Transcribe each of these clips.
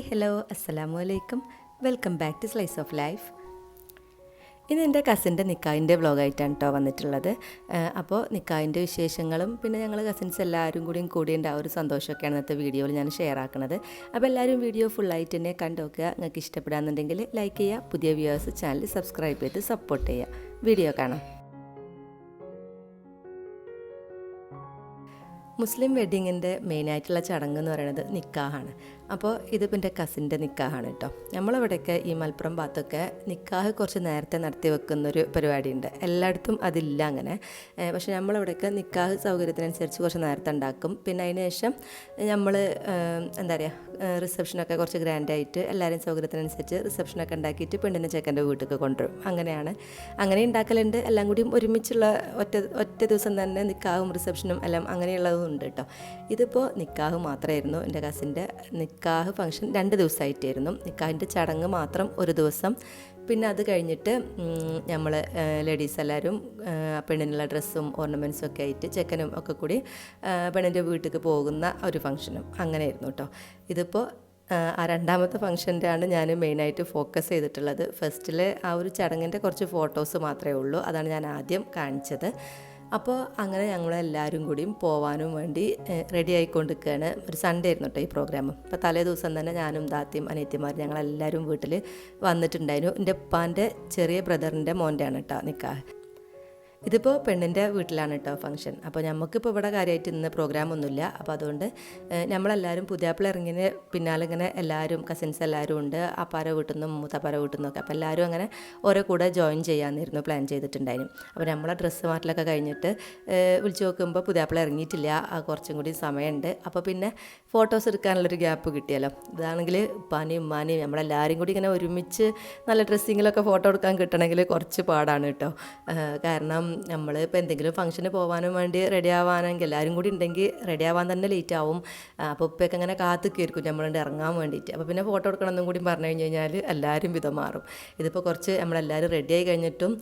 Hi hello അസ്സലാമു അലൈക്കും. Welcome back to slice of life. ഇന്ന് എൻ്റെ കസിൻ്റെ നിക്കാഹിൻ്റെ വ്ളോഗായിട്ടാണ് കേട്ടോ വന്നിട്ടുള്ളത്. അപ്പോൾ നിക്കാഹിൻ്റെ വിശേഷങ്ങളും പിന്നെ ഞങ്ങൾ കസിൻസ് എല്ലാവരും കൂടിയുണ്ട് ആ ഒരു സന്തോഷമൊക്കെയാണ് ഇന്നത്തെ വീഡിയോയിൽ ഞാൻ ഷെയർ ആക്കുന്നത്. അപ്പോൾ എല്ലാവരും വീഡിയോ ഫുള്ളായിട്ട് തന്നെ കണ്ടു നോക്കുക. നിങ്ങൾക്ക് ഇഷ്ടപ്പെടാമെന്നുണ്ടെങ്കിൽ ലൈക്ക് ചെയ്യുക, പുതിയ വ്യൂവേഴ്സ് ചാനൽ സബ്സ്ക്രൈബ് ചെയ്ത് സപ്പോർട്ട് ചെയ്യുക. വീഡിയോ കാണാം. മുസ്ലിം വെഡ്ഡിങ്ങിൻ്റെ മെയിനായിട്ടുള്ള ചടങ്ങ് എന്ന് പറയുന്നത് നിക്കാഹാണ്. അപ്പോൾ ഇതിപ്പോൾ എൻ്റെ കസിൻ്റെ നിക്കാഹാണ് കേട്ടോ. നമ്മളിവിടെയൊക്കെ ഈ മലപ്പുറം ഭാഗത്തൊക്കെ നിക്കാഹ് കുറച്ച് നേരത്തെ നടത്തി വെക്കുന്നൊരു പരിപാടിയുണ്ട്. എല്ലായിടത്തും അതില്ല അങ്ങനെ. പക്ഷേ നമ്മളിവിടെയൊക്കെ നിക്കാഹ് സൗകര്യത്തിനനുസരിച്ച് കുറച്ച് നേരത്തെ ഉണ്ടാക്കും. പിന്നെ അതിന് ശേഷം നമ്മൾ എന്താ പറയുക, റിസപ്ഷനൊക്കെ കുറച്ച് ഗ്രാൻഡായിട്ട് എല്ലാവരും സൗകര്യത്തിനനുസരിച്ച് റിസപ്ഷനൊക്കെ ഉണ്ടാക്കിയിട്ട് പെണ്ണിനെ ചെക്കൻ്റെ വീട്ടിലേക്ക് കൊണ്ടുവരും. അങ്ങനെ ഉണ്ടാക്കലുണ്ട്. എല്ലാം കൂടിയും ഒരുമിച്ചുള്ള ഒറ്റ ദിവസം തന്നെ നിക്കാഹും റിസപ്ഷനും എല്ലാം അങ്ങനെയുള്ളതും ഉണ്ട് കേട്ടോ. ഇതിപ്പോൾ നിക്കാഹ് മാത്രമായിരുന്നു. എൻ്റെ കസിൻ്റെ നിക്കാഹ് ഫംഗ്ഷൻ 2 ദിവസമായിട്ടായിരുന്നു. നിക്കാഹിൻ്റെ ചടങ്ങ് മാത്രം ഒരു ദിവസം. പിന്നെ അത് കഴിഞ്ഞിട്ട് നമ്മൾ ലേഡീസ് എല്ലാവരും പെണ്ണിനുള്ള ഡ്രസ്സും ഓർണമെൻറ്റ്സും ഒക്കെ ആയിട്ട് ചെക്കനും ഒക്കെ കൂടി പെണ്ണിൻ്റെ വീട്ടിലേക്ക് പോകുന്ന ഒരു ഫംഗ്ഷനും അങ്ങനെയായിരുന്നു കേട്ടോ. ഇതിപ്പോൾ ആ രണ്ടാമത്തെ ഫംഗ്ഷൻ്റെ ആണ് ഞാൻ മെയിനായിട്ട് ഫോക്കസ് ചെയ്തിട്ടുള്ളത്. ഫസ്റ്റിൽ ആ ഒരു ചടങ്ങിൻ്റെ കുറച്ച് ഫോട്ടോസ് മാത്രമേ ഉള്ളൂ. അതാണ് ഞാൻ ആദ്യം കാണിച്ചത്. അപ്പോൾ അങ്ങനെ ഞങ്ങളെല്ലാവരും കൂടിയും പോകാനും വേണ്ടി റെഡി ആയിക്കൊണ്ടിരിക്കുകയാണ്. ഒരു സൺഡേ ആയിരുന്നു കേട്ടോ ഈ പ്രോഗ്രാം. അപ്പോൾ തലേ ദിവസം തന്നെ ഞാനും താത്തയും അനിയത്തിമാരും ഞങ്ങളെല്ലാവരും വീട്ടിൽ വന്നിട്ടുണ്ടായിരുന്നു. എൻ്റെ ഉപ്പാൻ്റെ ചെറിയ ബ്രദറിൻ്റെ മോൻ്റെയാണ് കേട്ടോ നിക്കാഹ്. ഇതിപ്പോൾ പെണ്ണിൻ്റെ വീട്ടിലാണ് കേട്ടോ ഫംഗ്ഷൻ. അപ്പോൾ നമുക്കിപ്പോൾ ഇവിടെ കാര്യമായിട്ട് ഇന്ന് പ്രോഗ്രാമൊന്നുമില്ല. അപ്പോൾ അതുകൊണ്ട് നമ്മളെല്ലാവരും പുതിയാപ്പിള ഇറങ്ങിന് പിന്നാലെ ഇങ്ങനെ എല്ലാവരും കസിൻസ് എല്ലാവരും ഉണ്ട്. അപ്പാരെ വീട്ടിൽ നിന്നും മൂത്തപ്പാരെ വീട്ടിൽ നിന്നൊക്കെ. അപ്പോൾ എല്ലാവരും അങ്ങനെ ഓരോ കൂടെ ജോയിൻ ചെയ്യാമെന്നായിരുന്നു പ്ലാൻ ചെയ്തിട്ടുണ്ടായിരുന്നു. അപ്പോൾ നമ്മളെ ഡ്രസ്സ് മാറ്റലൊക്കെ കഴിഞ്ഞിട്ട് വിളിച്ച് നോക്കുമ്പോൾ പുതിയാപ്പിള ഇറങ്ങിയിട്ടില്ല. കുറച്ചും കൂടി സമയമുണ്ട്. അപ്പോൾ പിന്നെ ഫോട്ടോസ് എടുക്കാനുള്ളൊരു ഗ്യാപ്പ് കിട്ടിയല്ലോ. ഇതാണെങ്കിൽ ഉപ്പാനെയും ഉമ്മാനെയും നമ്മളെല്ലാവരും കൂടി ഇങ്ങനെ ഒരുമിച്ച് നല്ല ഡ്രസ്സിങ്ങിലൊക്കെ ഫോട്ടോ എടുക്കാൻ കിട്ടണമെങ്കിൽ കുറച്ച് പാടാണ് കേട്ടോ. കാരണം നമ്മൾ ഇപ്പോൾ എന്തെങ്കിലും ഫംഗ്ഷന് പോകാനും വേണ്ടി റെഡി ആവാനെങ്കിൽ എല്ലാവരും കൂടി ഉണ്ടെങ്കിൽ റെഡി ആവാൻ തന്നെ ലേറ്റ് ആവും. അപ്പോൾ ഉപ്പയൊക്കെ അങ്ങനെ കാത്തുകയായിരിക്കും നമ്മളുണ്ട് ഇറങ്ങാൻ വേണ്ടിയിട്ട്. അപ്പോൾ പിന്നെ ഫോട്ടോ എടുക്കണമെന്നും കൂടി പറഞ്ഞു കഴിഞ്ഞ് കഴിഞ്ഞാൽ എല്ലാവരും വിധം മാറും. ഇതിപ്പോൾ കുറച്ച് നമ്മളെല്ലാവരും റെഡി ആയി കഴിഞ്ഞിട്ടും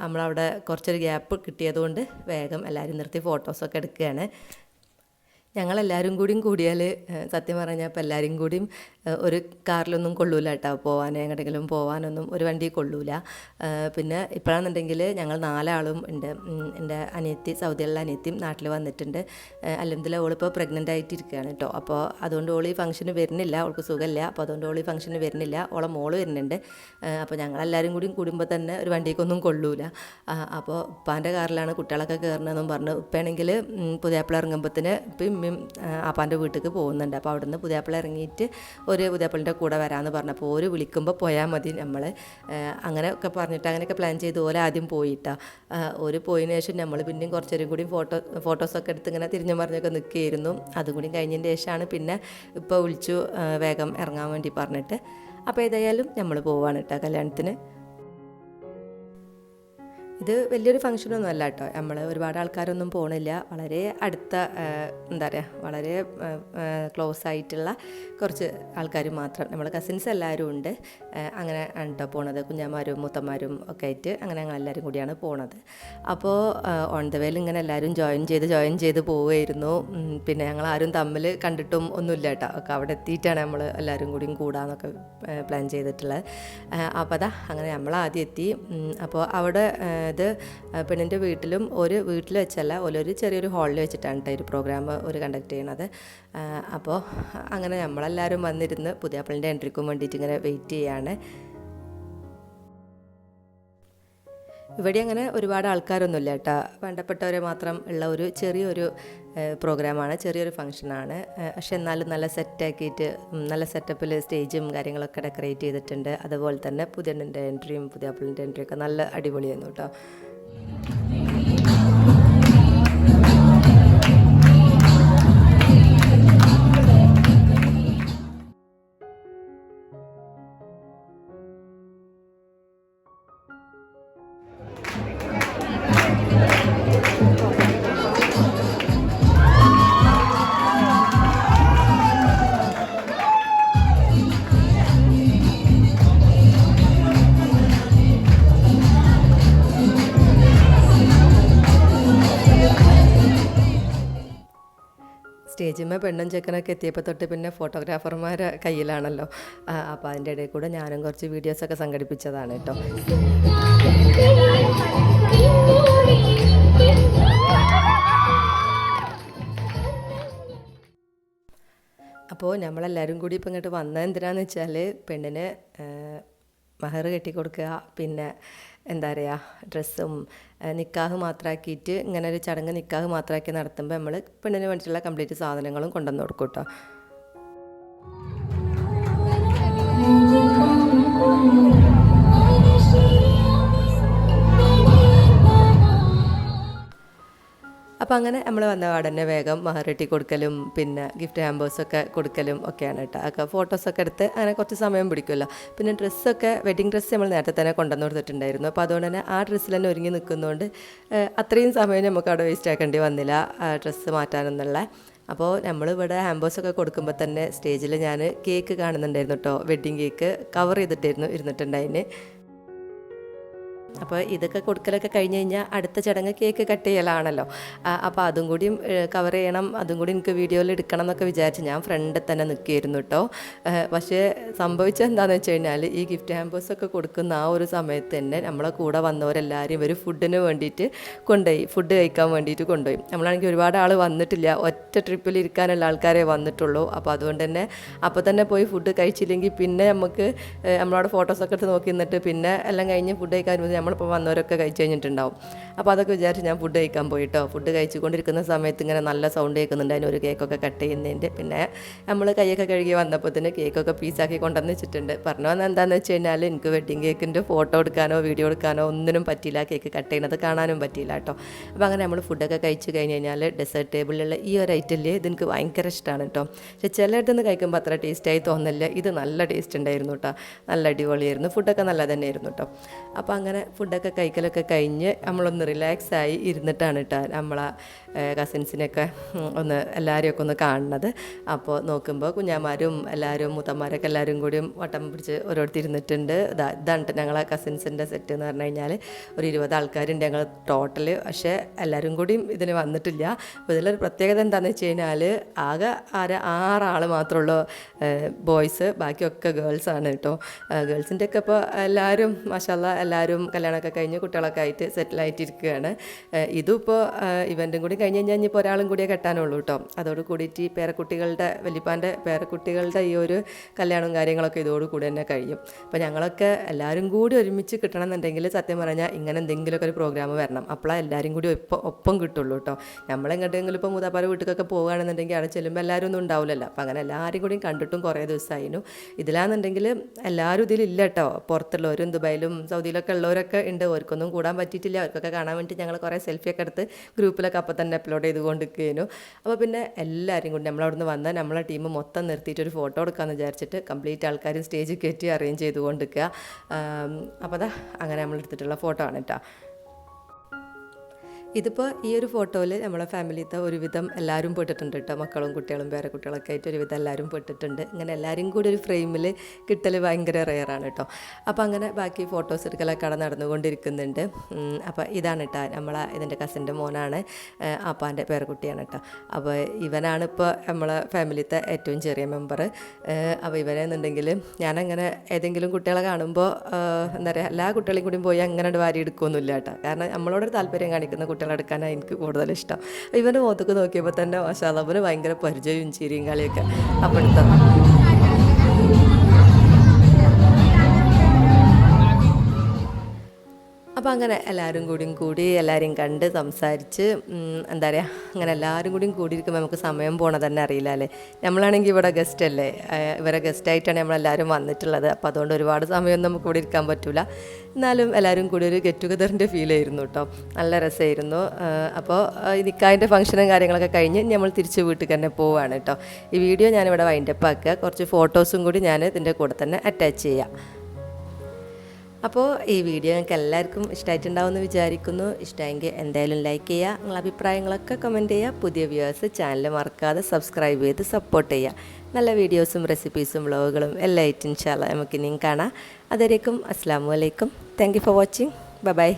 നമ്മളവിടെ കുറച്ചൊരു ഗ്യാപ്പ് കിട്ടിയതുകൊണ്ട് വേഗം എല്ലാവരും നിർത്തി ഫോട്ടോസൊക്കെ എടുക്കുകയാണ്. ഞങ്ങളെല്ലാവരും കൂടിയാൽ സത്യം പറഞ്ഞാൽ ഇപ്പോൾ എല്ലാവരും കൂടിയും ഒരു കാറിലൊന്നും കൊള്ളൂല കേട്ടോ. പോകാൻ എങ്ങോട്ടെങ്കിലും പോകാനൊന്നും ഒരു വണ്ടി കൊള്ളൂല. പിന്നെ ഇപ്പോഴാണെന്നുണ്ടെങ്കിൽ ഞങ്ങൾ 4 ആളും ഉണ്ട്. എൻ്റെ അനിയത്തി, സൗദിയുള്ള അനിയത്തിയും നാട്ടിൽ വന്നിട്ടുണ്ട്. അല്ലെങ്കിൽ ഓളിപ്പോൾ പ്രഗ്നൻ്റ് ആയിട്ടിരിക്കുകയാണ് കേട്ടോ. അപ്പോൾ അതുകൊണ്ട് ഓൾ ഈ ഫംഗ്ഷന് വരുന്നില്ല. അവൾക്ക് സുഖമില്ല. അപ്പോൾ അതുകൊണ്ട് ഓൾ ഈ ഫംഗ്ഷന് വരുന്നില്ല. ഓളെ മോള് വരുന്നുണ്ട്. അപ്പോൾ ഞങ്ങളെല്ലാവരും കൂടുമ്പോൾ തന്നെ ഒരു വണ്ടിക്കൊന്നും കൊള്ളൂല. അപ്പോൾ ഉപ്പാൻ്റെ കാറിലാണ് കുട്ടികളൊക്കെ കയറണമെന്നും പറഞ്ഞു. ഉപ്പയാണെങ്കിൽ പുതിയാപ്പിള ഇറങ്ങുമ്പോഴത്തേന് ഇപ്പം ആപ്പാൻ്റെ വീട്ടിലേക്ക് പോകുന്നുണ്ട്. അപ്പോൾ അവിടെ നിന്ന് പുതിയാപ്പിള ഇറങ്ങിയിട്ട് ഒരു പുതിയാപ്പിളിൻ്റെ കൂടെ വരാമെന്ന് പറഞ്ഞപ്പോൾ ഒരു വിളിക്കുമ്പോൾ പോയാൽ മതി നമ്മൾ അങ്ങനെയൊക്കെ പറഞ്ഞിട്ട് അങ്ങനെയൊക്കെ പ്ലാൻ ചെയ്ത് ഓലെ ആദ്യം പോയിട്ടാണ്. ഒരു പോയതിന് ശേഷം നമ്മൾ പിന്നെയും കുറച്ചേരും കൂടി ഫോട്ടോസൊക്കെ എടുത്ത് ഇങ്ങനെ തിരിഞ്ഞു പറഞ്ഞൊക്കെ നിൽക്കുകയായിരുന്നു. അതും കൂടി കഴിഞ്ഞതിന് ശേഷമാണ് പിന്നെ ഇപ്പോൾ വിളിച്ചു വേഗം ഇറങ്ങാൻ വേണ്ടി പറഞ്ഞിട്ട്. അപ്പോൾ ഏതായാലും നമ്മൾ പോവാണ് കേട്ടോ കല്യാണത്തിന്. ഇത് വലിയൊരു ഫംഗ്ഷനൊന്നും അല്ല കേട്ടോ. നമ്മൾ ഒരുപാട് ആൾക്കാരൊന്നും പോകണില്ല. വളരെ അടുത്ത എന്താ പറയുക, വളരെ ക്ലോസ് ആയിട്ടുള്ള കുറച്ച് ആൾക്കാർ മാത്രം. നമ്മൾ കസിൻസ് എല്ലാവരും ഉണ്ട്. അങ്ങനെ ആണ് കേട്ടോ പോണത്. കുഞ്ഞന്മാരും മൂത്തന്മാരും ഒക്കെ ആയിട്ട് അങ്ങനെ ഞങ്ങളെല്ലാവരും കൂടിയാണ് പോണത്. അപ്പോൾ ഓൺ ദ വേയിൽ ഇങ്ങനെ എല്ലാവരും ജോയിൻ ചെയ്ത് പോവുമായിരുന്നു. പിന്നെ ഞങ്ങളാരും തമ്മിൽ കണ്ടിട്ടും ഒന്നുമില്ല കേട്ടോ. ഒക്കെ അവിടെ എത്തിയിട്ടാണ് നമ്മൾ എല്ലാവരും കൂടിയും കൂടാന്നൊക്കെ പ്ലാൻ ചെയ്തിട്ടുള്ളത്. അപ്പോൾ അതാ അങ്ങനെ നമ്മൾ ആദ്യം എത്തി. അപ്പോൾ അവിടെ ഇത് പെണ്ണിൻ്റെ വീട്ടിലും ഒരു വീട്ടിൽ വെച്ചല്ല, ഒരു ചെറിയൊരു ഹാളിൽ വെച്ചിട്ടാണ് കേട്ടോ ഒരു പ്രോഗ്രാം കണ്ടക്ട് ചെയ്യണത്. അപ്പോൾ അങ്ങനെ നമ്മളെല്ലാവരും വന്നിരുന്ന് പുതിയാപ്പിളിൻ്റെ എൻട്രിക്കും വേണ്ടിയിട്ട് ഇങ്ങനെ വെയിറ്റ് ചെയ്യാണ്. ഇവിടെ അങ്ങനെ ഒരുപാട് ആൾക്കാരൊന്നുമില്ല കേട്ടോ. വേണ്ടപ്പെട്ടവരെ മാത്രം ഉള്ള ഒരു ചെറിയൊരു പ്രോഗ്രാമാണ്, ചെറിയൊരു ഫംഗ്ഷനാണ്. പക്ഷെ എന്നാലും നല്ല സെറ്റാക്കിയിട്ട് നല്ല സെറ്റപ്പിൽ സ്റ്റേജും കാര്യങ്ങളൊക്കെ ഡെക്കറേറ്റ് ചെയ്തിട്ടുണ്ട്. അതുപോലെ തന്നെ പുതിയണ്ണിൻ്റെ എൻട്രിയും പുതിയാപ്പിളിൻ്റെ എൻട്രിയൊക്കെ നല്ല അടിപൊളിയായിരുന്നു കേട്ടോ. സ്റ്റേജിന്മേൽ പെണ്ണും ചെക്കനൊക്കെ എത്തിയപ്പോൾ തൊട്ട് പിന്നെ ഫോട്ടോഗ്രാഫർമാരെ കയ്യിലാണല്ലോ. അപ്പോൾ അതിൻ്റെ ഇടയിൽ കൂടെ ഞാനും കുറച്ച് വീഡിയോസൊക്കെ സംഘടിപ്പിച്ചതാണ് കേട്ടോ. അപ്പോൾ നമ്മളെല്ലാവരും കൂടി ഇപ്പം ഇങ്ങോട്ട് വന്നത് എന്തിനാന്ന് വെച്ചാൽ പെണ്ണിന് മഹർ കെട്ടിക്കൊടുക്കുക, പിന്നെ എന്താ പറയുക ഡ്രസ്സും നിക്കാഹ് മാത്രമാക്കിയിട്ട് ഇങ്ങനെ ഒരു ചടങ്ങ് നിക്കാഹ് മാത്രമാക്കി നടത്തുമ്പോൾ നമ്മൾ പെണ്ണിന് വേണ്ടിയിട്ടുള്ള കംപ്ലീറ്റ് സാധനങ്ങളും കൊണ്ടുവന്ന് കൊടുക്കും കേട്ടോ. അപ്പോൾ അങ്ങനെ നമ്മൾ വന്ന പാടന്നെ വേഗം മഹറെട്ടി കൊടുക്കലും പിന്നെ ഗിഫ്റ്റ് ഹാമ്പേഴ്സൊക്കെ കൊടുക്കലും ഒക്കെയാണ് കേട്ടോ. ഒക്കെ ഫോട്ടോസൊക്കെ എടുത്ത് അങ്ങനെ കുറച്ച് സമയം പിടിക്കുമല്ലോ. പിന്നെ ഡ്രസ്സൊക്കെ വെഡിങ് ഡ്രസ്സ് നമ്മൾ നേരത്തെ തന്നെ കൊണ്ടുവന്ന് കൊടുത്തിട്ടുണ്ടായിരുന്നു. അപ്പോൾ അതുകൊണ്ട് തന്നെ ആ ഡ്രസ്സിൽ തന്നെ ഒരുങ്ങി നിൽക്കുന്നതുകൊണ്ട് അത്രയും സമയം നമുക്ക് അവിടെ വേസ്റ്റ് ആക്കേണ്ടി വന്നില്ല ഡ്രസ്സ് മാറ്റാനെന്നുള്ള. അപ്പോൾ നമ്മളിവിടെ ഹാമ്പേഴ്സൊക്കെ കൊടുക്കുമ്പോൾ തന്നെ സ്റ്റേജിൽ ഞാൻ കേക്ക് കാണുന്നുണ്ടായിരുന്നു കേട്ടോ. വെഡ്ഡിങ് കേക്ക് കവർ ചെയ്തിട്ടായിരുന്നു ഇരുന്നിട്ടുണ്ടായിന്. അപ്പോൾ ഇതൊക്കെ കൊടുക്കലൊക്കെ കഴിഞ്ഞ് കഴിഞ്ഞാൽ അടുത്ത ചടങ്ങ് കേക്ക് കട്ട് ചെയ്യലാണല്ലോ. അപ്പോൾ അതും കൂടിയും കവർ ചെയ്യണം, അതും കൂടി എനിക്ക് വീഡിയോയിൽ എടുക്കണം എന്നൊക്കെ വിചാരിച്ച് ഞാൻ ഫ്രണ്ടിൽ തന്നെ നിൽക്കുകയായിരുന്നു കേട്ടോ. പക്ഷേ സംഭവിച്ചത് എന്താണെന്ന് വെച്ച് കഴിഞ്ഞാൽ ഈ ഗിഫ്റ്റ് ഹാമ്പേഴ്സൊക്കെ കൊടുക്കുന്ന ആ ഒരു സമയത്ത് തന്നെ നമ്മളെ കൂടെ വന്നവരെല്ലാവരും ഇവർ ഫുഡിന് വേണ്ടിയിട്ട് കൊണ്ടുപോയി, ഫുഡ് കഴിക്കാൻ വേണ്ടിയിട്ട് കൊണ്ടുപോയി. നമ്മളാണെങ്കിൽ ഒരുപാട് ആൾ വന്നിട്ടില്ല, ഒറ്റ ട്രിപ്പിൽ ഇരിക്കാനുള്ള ആൾക്കാരെ വന്നിട്ടുള്ളൂ. അപ്പോൾ അതുകൊണ്ട് തന്നെ അപ്പോൾ തന്നെ പോയി ഫുഡ് കഴിച്ചില്ലെങ്കിൽ പിന്നെ നമുക്ക് നമ്മളവിടെ ഫോട്ടോസൊക്കെ എടുത്ത് നോക്കി നിന്നിട്ട് പിന്നെ എല്ലാം കഴിഞ്ഞ് ഫുഡ് കഴിക്കാൻ നമ്മളിപ്പോൾ വന്നവരൊക്കെ കഴിച്ച് കഴിഞ്ഞിട്ടുണ്ടാവും. അപ്പോൾ അതൊക്കെ വിചാരിച്ച് ഞാൻ ഫുഡ് കഴിക്കാൻ പോയിട്ടോ. ഫുഡ് കഴിച്ചുകൊണ്ടിരിക്കുന്ന സമയത്ത് ഇങ്ങനെ നല്ല സൗണ്ട് കേൾക്കുന്നുണ്ട്, അതിന് ഒരു കേക്കൊക്കെ കട്ട് ചെയ്യുന്നതിൻ്റെ. പിന്നെ നമ്മൾ കൈയൊക്കെ കഴുകി വന്നപ്പോൾ തന്നെ കേക്കൊക്കെ പീസാക്കി കൊണ്ടുവന്ന് വെച്ചിട്ടുണ്ട്. പറഞ്ഞു വന്നത് എന്താണെന്ന് വെച്ച് കഴിഞ്ഞാൽ എനിക്ക് വെഡ്ഡിങ് കേക്കിൻ്റെ ഫോട്ടോ എടുക്കാനോ വീഡിയോ എടുക്കാനോ ഒന്നിനും പറ്റിയില്ല, കേക്ക് കട്ട് ചെയ്യുന്നത് കാണാനും പറ്റിയില്ല കേട്ടോ. അപ്പോൾ അങ്ങനെ നമ്മൾ ഫുഡൊക്കെ കഴിച്ച് കഴിഞ്ഞ് കഴിഞ്ഞാൽ ഡെസേർട്ട് ടേബിളിലുള്ള ഈ ഒരു ഐറ്റമില്ലേ ഇതെനിക്ക് ഭയങ്കര ഇഷ്ടമാണ് കേട്ടോ. പക്ഷേ ചിലയിടത്തുനിന്ന് കഴിക്കുമ്പോൾ അത്ര ടേസ്റ്റായി തോന്നില്ല. ഇത് നല്ല ടേസ്റ്റ് ഉണ്ടായിരുന്നു കേട്ടോ, നല്ല അടിപൊളിയായിരുന്നു, ഫുഡൊക്കെ നല്ല തന്നെയായിരുന്നു കേട്ടോ. അപ്പോൾ അങ്ങനെ ഫുഡൊക്കെ കഴിക്കലൊക്കെ കഴിഞ്ഞ് നമ്മളൊന്ന് റിലാക്സായി ഇരുന്നിട്ടാണ് കേട്ടോ നമ്മളെ കസിൻസിനെയൊക്കെ ഒന്ന് എല്ലാവരെയൊക്കെ ഒന്ന് കാണുന്നത്. അപ്പോൾ നോക്കുമ്പോൾ കുഞ്ഞാമാരും എല്ലാവരും മൂത്തന്മാരൊക്കെ എല്ലാവരും കൂടിയും വട്ടം പിടിച്ച് ഓരോരുത്തിരുന്നിട്ടുണ്ട്. ഇതാണ് ഞങ്ങളെ കസിൻസിൻ്റെ സെറ്റ് എന്ന് പറഞ്ഞു കഴിഞ്ഞാൽ ഒരു 20 ആൾക്കാരുണ്ട് ഞങ്ങൾ ടോട്ടൽ. പക്ഷേ എല്ലാവരും കൂടിയും ഇതിന് വന്നിട്ടില്ല. അപ്പോൾ ഇതിലൊരു പ്രത്യേകത എന്താണെന്ന് വെച്ച് കഴിഞ്ഞാൽ ആകെ 6 ആൾ മാത്രമേ ഉള്ളൂ ബോയ്സ്, ബാക്കിയൊക്കെ ഗേൾസാണ് കേട്ടോ. ഗേൾസിൻ്റെയൊക്കെ ഇപ്പോൾ എല്ലാവരും മാഷാല്ലാ എല്ലാവരും കല്യാണമൊക്കെ കഴിഞ്ഞ് കുട്ടികളൊക്കെ ആയിട്ട് സെറ്റിലായിട്ടിരിക്കുകയാണ്. ഇതും ഇപ്പോൾ ഇവൻറ്റും കൂടി കഴിഞ്ഞ് കഴിഞ്ഞാൽ ഇനിയിപ്പോൾ ഒരാളും കൂടിയേ കെട്ടാനുള്ളൂ കേട്ടോ. അതോട് കൂടിയിട്ട് പേരക്കുട്ടികളുടെ വലിയപ്പാൻ്റെ പേരക്കുട്ടികളുടെ ഈ ഒരു കല്യാണവും കാര്യങ്ങളൊക്കെ ഇതോടുകൂടി തന്നെ കഴിയും. അപ്പോൾ ഞങ്ങളൊക്കെ എല്ലാവരും കൂടി ഒരുമിച്ച് കിട്ടണം എന്നുണ്ടെങ്കിൽ സത്യം പറഞ്ഞാൽ ഇങ്ങനെ എന്തെങ്കിലുമൊക്കെ ഒരു പ്രോഗ്രാം വരണം. അപ്പോഴാണ് എല്ലാവരും കൂടി ഒപ്പം കിട്ടുള്ളൂ കേട്ടോ. നമ്മളെങ്ങോട്ടെങ്കിലും ഇപ്പോൾ മൂതാപ്പാര വീട്ടിലൊക്കെ പോകുകയാണെന്നുണ്ടെങ്കിൽ അവിടെ ചെല്ലുമ്പോൾ എല്ലാവരും ഒന്നും ഉണ്ടാവില്ലല്ലോ. അപ്പോൾ അങ്ങനെ എല്ലാവരും കൂടിയും കണ്ടിട്ടും കുറേ ദിവസമായിരുന്നു. ഇതിലാണെന്നുണ്ടെങ്കിൽ എല്ലാവരും ഇതിലില്ല കേട്ടോ. പുറത്തുള്ളവരും ദുബായിലും സൗദിയിലൊക്കെ ഉള്ളവരൊക്കെ ഉണ്ട്. അവർക്കൊന്നും കൂടാൻ പറ്റിയിട്ടില്ല. അവർക്കൊക്കെ കാണാൻ വേണ്ടി ഞങ്ങൾ കുറേ സെൽഫിയൊക്കെ എടുത്ത് ഗ്രൂപ്പിലൊക്കെ അപ്പോൾ തന്നെ അപ്ലോഡ് ചെയ്തുകൊണ്ടിരിക്കുകയായിരുന്നു. അപ്പോൾ പിന്നെ എല്ലാവരും കൂടി നമ്മളവിടുന്ന് വന്നാൽ നമ്മളെ ടീം മൊത്തം നിർത്തിയിട്ട് ഒരു ഫോട്ടോ എടുക്കാമെന്ന് വിചാരിച്ചിട്ട് കംപ്ലീറ്റ് ആൾക്കാരും സ്റ്റേജിൽ കയറ്റി അറേഞ്ച് ചെയ്തുകൊണ്ടിരിക്കുക. അപ്പോൾ അതാ അങ്ങനെ നമ്മൾ എടുത്തിട്ടുള്ള ഫോട്ടോ ആണ് കേട്ടോ. ഇതിപ്പോൾ ഈ ഒരു ഫോട്ടോയിൽ നമ്മളെ ഫാമിലിത്തെ ഒരുവിധം എല്ലാവരും പെട്ടിട്ടുണ്ട് കേട്ടോ. മക്കളും കുട്ടികളും പേരക്കുട്ടികളൊക്കെ ആയിട്ട് ഒരുവിധം എല്ലാവരും പെട്ടിട്ടുണ്ട്. ഇങ്ങനെ എല്ലാവരും കൂടി ഒരു ഫ്രെയിമിൽ കിട്ടൽ ഭയങ്കര റെയറാണ് കേട്ടോ. അപ്പോൾ അങ്ങനെ ബാക്കി ഫോട്ടോസ് എടുക്കലൊക്കെ അവിടെ നടന്നുകൊണ്ടിരിക്കുന്നുണ്ട്. അപ്പോൾ ഇതാണ് കേട്ടോ ഇതിൻ്റെ കസിൻ്റെ മോനാണ്, ആപ്പാൻ്റെ പേരക്കുട്ടിയാണ് കേട്ടോ. അപ്പോൾ ഇവനാണ് ഇപ്പോൾ നമ്മളെ ഫാമിലിത്തെ ഏറ്റവും ചെറിയ മെമ്പർ. അപ്പോൾ ഇവനെന്നുണ്ടെങ്കിൽ ഞാനങ്ങനെ ഏതെങ്കിലും കുട്ടികളെ കാണുമ്പോൾ എന്താ പറയുക എല്ലാ കുട്ടികളെയും കൂടി പോയി അങ്ങനെ വാരി എടുക്കുകയൊന്നുമില്ല കേട്ടോ. കാരണം നമ്മളോടൊരു താല്പര്യം കാണിക്കുന്ന കുട്ടികളെടുക്കാനാണ് എനിക്ക് കൂടുതൽ ഇഷ്ടം. ഇവൻ്റെ മുഖത്തൊക്കെ നോക്കിയപ്പോൾ തന്നെ മാഷാഅല്ലാഹ് അവന് ഭയങ്കര പരിചയവും ചിരിയും കളിയൊക്കെ അപ്പോഴത്തെ. അപ്പോൾ അങ്ങനെ എല്ലാവരും കൂടി എല്ലാവരെയും കണ്ട് സംസാരിച്ച് എന്താ പറയുക അങ്ങനെ എല്ലാവരും കൂടിയിരിക്കുമ്പോൾ നമുക്ക് സമയം പോകണത് തന്നെ അറിയില്ല അല്ലേ. നമ്മളാണെങ്കിൽ ഇവിടെ ഗസ്റ്റ് അല്ലേ, ഇവരെ ഗസ്റ്റായിട്ടാണ് നമ്മളെല്ലാവരും വന്നിട്ടുള്ളത്. അപ്പോൾ അതുകൊണ്ട് ഒരുപാട് സമയമൊന്നും നമുക്ക് ഇവിടെ ഇരിക്കാൻ പറ്റില്ല. എന്നാലും എല്ലാവരും കൂടി ഒരു ഗെറ്റ് ടുഗദറിൻ്റെ ഫീലായിരുന്നു കേട്ടോ. നല്ല രസമായിരുന്നു. അപ്പോൾ നിക്കാഹിൻ്റെ ഫംഗ്ഷനും കാര്യങ്ങളൊക്കെ കഴിഞ്ഞ് നമ്മൾ തിരിച്ച് വീട്ടിൽ തന്നെ പോവുകയാണ് കേട്ടോ. ഈ വീഡിയോ ഞാനിവിടെ വൈൻഡപ്പ് ആക്കുക. കുറച്ച് ഫോട്ടോസും കൂടി ഞാൻ ഇതിൻ്റെ കൂടെ തന്നെ അറ്റാച്ച് ചെയ്യാം. അപ്പോൾ ഈ വീഡിയോ നിങ്ങൾക്ക് എല്ലാവർക്കും ഇഷ്ടമായിട്ടുണ്ടാവുമെന്ന് വിചാരിക്കുന്നു. ഇഷ്ടമെങ്കിൽ എന്തായാലും ലൈക്ക് ചെയ്യുക, നിങ്ങളുടെ അഭിപ്രായങ്ങളൊക്കെ കമൻറ്റ് ചെയ്യുക. പുതിയ വ്യൂവേഴ്സ് ചാനൽ മറക്കാതെ സബ്സ്ക്രൈബ് ചെയ്ത് സപ്പോർട്ട് ചെയ്യുക. നല്ല വീഡിയോസും റെസിപ്പീസും വ്ളോഗുകളും എല്ലാം ആയിട്ട് ഇൻഷാ അല്ലാഹ് നമുക്ക് ഇനിയും കാണാം. അതുവരേക്കും അസ്സലാമു അലൈക്കും. Thank you for watching. By.